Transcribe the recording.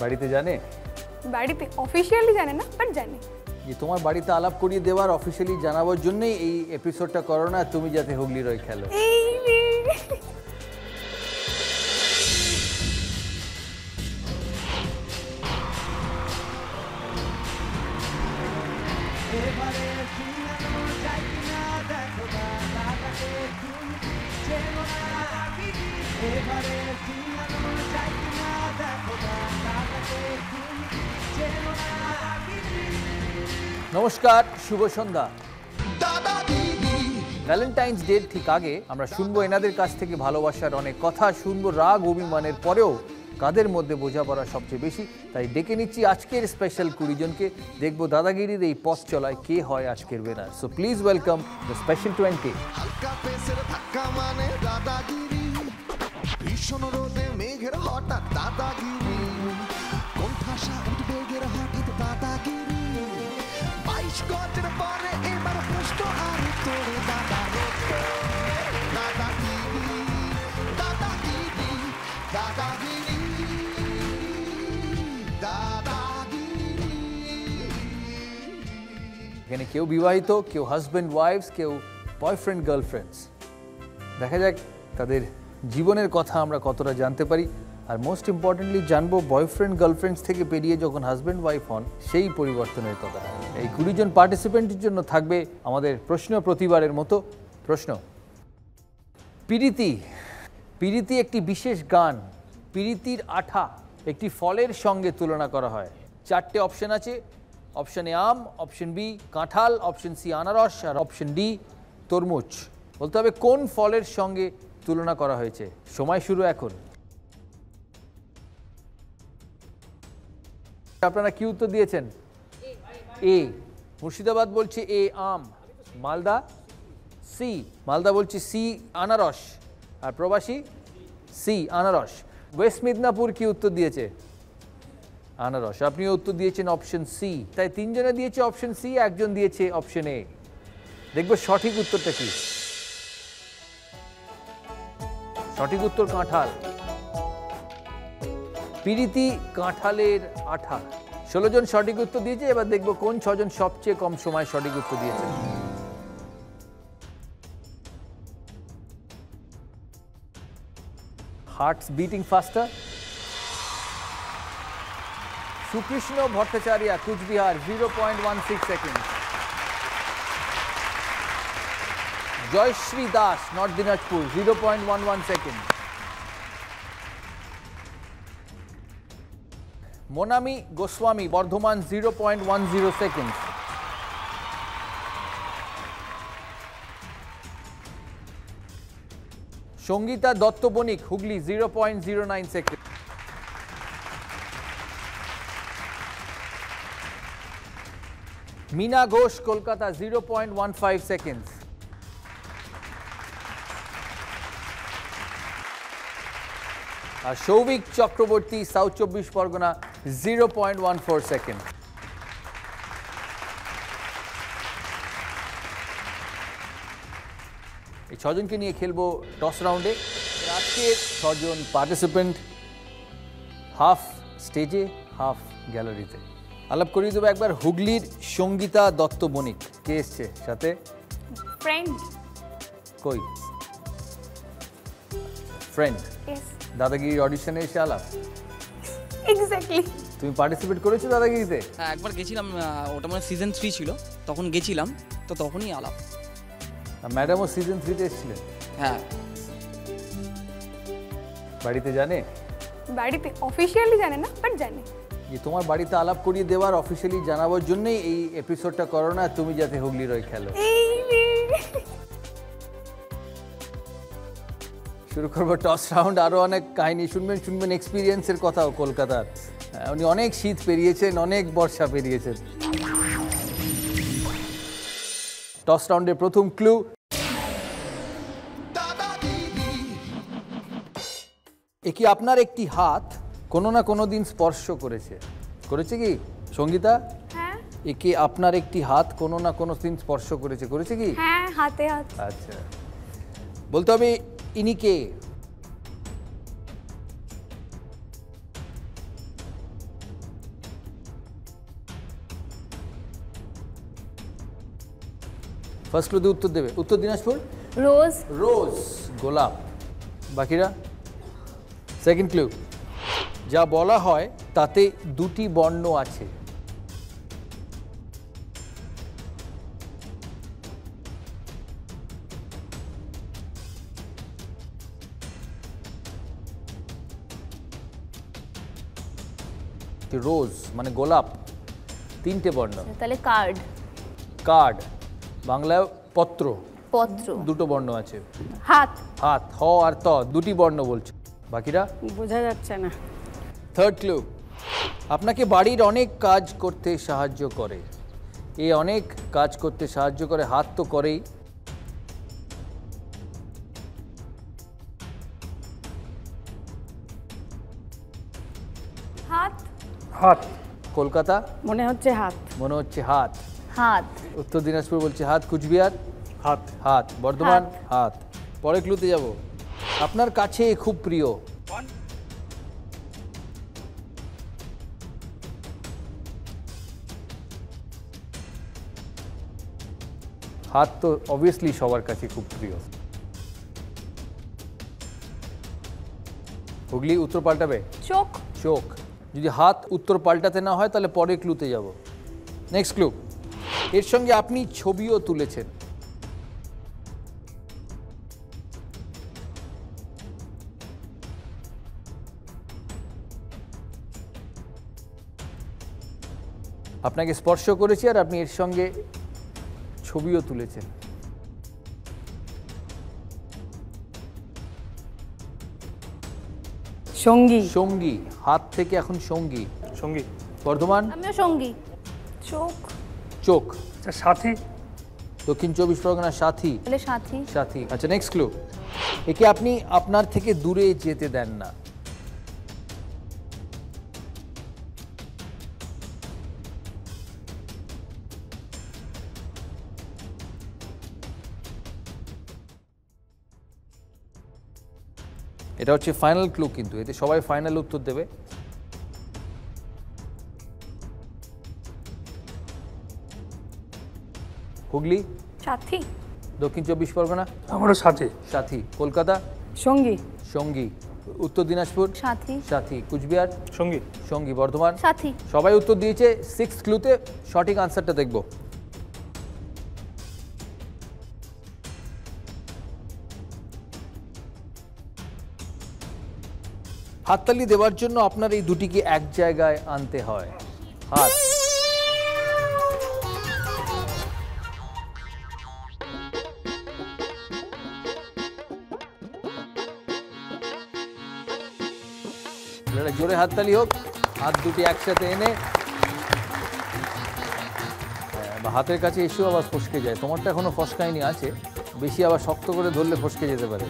বাড়িতে জানে? বাড়িতে অফিশিয়ালি জানে না, বাট জানে। যে তোমার বাড়িতে আলাপ করিয়ে দেওয়ার অফিশিয়ালি জানাবার জন্যই এই এপিসোডটা করো না, তুমি যাতে হুগলি রয় খেলো। এই রে। নমস্কার, শুভ সন্ধ্যা। ভ্যালেন্টাইন্স ডে ঠিক আগে আমরা শুনবো এনাদের কাছ থেকে ভালোবাসার অনেক কথা, শুনবো রাগ অভিমানের পরেও কাদের মধ্যে বোঝাপড়া সবচেয়ে বেশি। তাই ডেকে নিচ্ছি আজকের স্পেশাল 20 জনকে, দেখবো দাদাগিরির এই পথ চলায় কে হয় আজকের winner. So please welcome the special 20। ভীষণ রোদে মেঘের হঠাৎ দাদাগিরি, কোণঠাসা উদ্বেগের হঠাৎ দাদাগিরি, 22 গজের পরে এবার প্রশ্ন আর তোরে দাদাগিরি, দাদাগিরি, দাদাগিরি, দাদাগিরি। এখানে কেউ বিবাহিত, কেউ হাজব্যান্ড ওয়াইফস, কেউ বয়ফ্রেন্ড গার্লফ্রেন্ডস। দেখা যাক তাদের জীবনের কথা আমরা কতটা জানতে পারি, আর মোস্ট ইম্পর্টেন্টলি জানবো বয়ফ্রেন্ড গার্লফ্রেন্ডস থেকে পেরিয়ে যখন হাজব্যান্ড ওয়াইফ হন সেই পরিবর্তনের কথা। এই 20 জন পার্টিসিপেন্টের জন্য থাকবে আমাদের প্রশ্ন প্রতিবারের মতো প্রশ্ন। পিরিতি। পিরিতি একটি বিশেষ গান। পিরিতির আঠা একটি ফলের সঙ্গে তুলনা করা হয়। 4টে অপশন আছে। অপশন এ আম, অপশন বি কাঁঠাল, অপশন সি আনারস, আর অপশন ডি তরমুজ। বলতে হবে কোন ফলের সঙ্গে তুলনা করা হয়েছে। সময় শুরু এখন। আপনারা কি উত্তর দিয়েছেন? এ। মুর্শিদাবাদ বলছে এ আম, মালদা সি, মালদা বলছে সি আনারস, আর প্রবাসী সি আনারস। ওয়েস্ট মিদনাপুর কি উত্তর দিয়েছে? আনারস। আপনিও উত্তর দিয়েছেন অপশন সি। তাই 3 জনে দিয়েছে অপশন সি, একজন দিয়েছে অপশন এ। দেখবো সঠিক উত্তরটা কি। সঠিক উত্তর কাঁঠাল। পিরিতি কাঁঠালের আঠা। 16 জন সঠিক উত্তর দিয়েছে। এবার দেখবো কোন 6 জন সবচেয়ে কম সময় সঠিক উত্তর দিয়েছেন। Hearts beating faster. Sukrishna Bhattacharya, Coochbehar, 0.16 second. Joyshree Das, north Dinajpur, 0.11 second. Monami Goswami, Bardhaman, 0.10 second. Sangita Dutta Banik, Hooghly, 0.09 second. Mina Ghosh, Kolkata, 0.15 second. আর সৌভিক চক্রবর্তী, সাউথ 24 পরগনা, 0.14 সেকেন্ড। এই 6 জনকে নিয়ে খেলবো টস রাউন্ডে। আজকের 6 জন পার্টিসিপেন্ট হাফ স্টেজে, হাফ গ্যালারিতে। আলাপ করিয়ে দেবো একবার হুগলির সঙ্গীতা দত্ত বণিক। কে এসছে সাথে? ফ্রেন্ড। কই ফ্রেন্ড? ইয়েস, দাদাগিরির অডিশনে এসে আলাপ। এক্স্যাক্টলি। তুমি পার্টিসিপেট করেছো দাদাগিরিতে? হ্যাঁ, একবার গেছিলাম, ওটা মানে সিজন 3 ছিল, তখন গেছিলাম, তো তখনই আলাপ। ম্যাডামও সিজন 3-তে এসেছিলেন? হ্যাঁ। বাড়িতে জানে? বাড়িতে অফিশিয়ালি জানে না, বাট জানে। যে তোমার বাড়িতে আলাপ করিয়ে দেওয়ার অফিশিয়ালি জানাবার জন্যই এই এপিসোডটা করো না, তুমি যাতে হুগলি রয় খেলো। এই রে। শুরু করবো টস রাউন্ড। আরও অনেক কাহিনী শুনবেন এক্সপিরিয়েন্সের কথাও কলকাতার। উনি অনেক শীত পেরিয়েছেন, অনেক বর্ষা পেরিয়েছেন। টস রাউন্ডের প্রথম ক্লু। একি আপনার একটি হাত কোনো না কোনো দিন স্পর্শ করেছে। করেছে কি সঙ্গীতা? হ্যাঁ। একে আপনার একটি হাত কোনো না কোনো দিন স্পর্শ করেছে। করেছে কি? হ্যাঁ, হাতে হাত। আচ্ছা, বলতে হবে ইনি কে? ফার্স্ট ক্লুতে উত্তর দেবে। উত্তর দিনাজপুর, রোজ, রোজ, গোলাপ। বাকিরা? সেকেন্ড ক্লু, যা বলা হয় তাতে দুটি বর্ণ আছে। রোজ মানে গোলাপ, তিনটে বর্ণ। তাহলে কার্ড, কার্ড বাংলায় পত্র, পত্র, দুটো বর্ণ আছে। হাত, হাত, হ আর ত দুটি বর্ণ বলছে। বাকিরা? বোঝা যাচ্ছে না। থার্ড ক্লু, আপনাকে বাড়ির অনেক কাজ করতে সাহায্য করে। এই অনেক কাজ করতে সাহায্য করে, হাত তো করেই। হাত, হাত, কলকাতা মনে হচ্ছে হাত, মনে হচ্ছে হাত। হাত, উত্তর দিনাজপুর বলছে হাত। কুচবিহার? হাত, হাত। বর্ধমান? হাত। পরে ক্লুতে যাব। আপনার কাছে খুব প্রিয়। হাত তো অবভিয়াসলি সবার কাছে খুব প্রিয়। হুগলি উত্তর পাল্টাবে? চোখ, চোখ। যদি হাত উত্তর পাল্টাতে না হয় তাহলে পরে ক্লুতে যাব। নেক্সট ক্লু, এর সঙ্গে আপনি ছবিও তুলেছেন। আপনাকে স্পর্শ করেছি আর আপনি এর সঙ্গে ছবিও তুলেছেন। সঙ্গী, সঙ্গী, হাত থেকে এখন সঙ্গী। সঙ্গী, বর্ধমান? আমিও সঙ্গী। চোখ, চোখ। আচ্ছা সাথী, দক্ষিণ চব্বিশ পরগনা সাথী। তাহলে সাথী, সাথী। আচ্ছা নেক্সট ক্লু, একে আপনি আপনার থেকে দূরে যেতে দেন না। এটা হচ্ছে ফাইনাল ক্লু, কিন্তু এতে সবাই ফাইনাল উত্তর দেবে। হুগলি? সাথী, দক্ষিণ চব্বিশ পরগনা? আমারও সাথী, সাথী। কলকাতা? সঙ্গী, সঙ্গী। উত্তর দিনাজপুর? সাথী, সাথী। কুচবিহার? সঙ্গী, সঙ্গী। বর্ধমান? সাথী, সবাই উত্তর দিয়েছে। সিক্স ক্লুতে সঠিক আনসারটা দেখব। হাততালি দেওয়ার জন্য আপনার এই দুটিকে এক জায়গায় আনতে হয়। হাত। জোরে হাততালি হোক। হাত দুটি একসাথে এনে বা হাতের কাছে এসেও আবার ফসকে যায়। তোমারটা এখনো ফসকায়নি, আছে বেশি, আবার শক্ত করে ধরলে ফসকে যেতে পারে।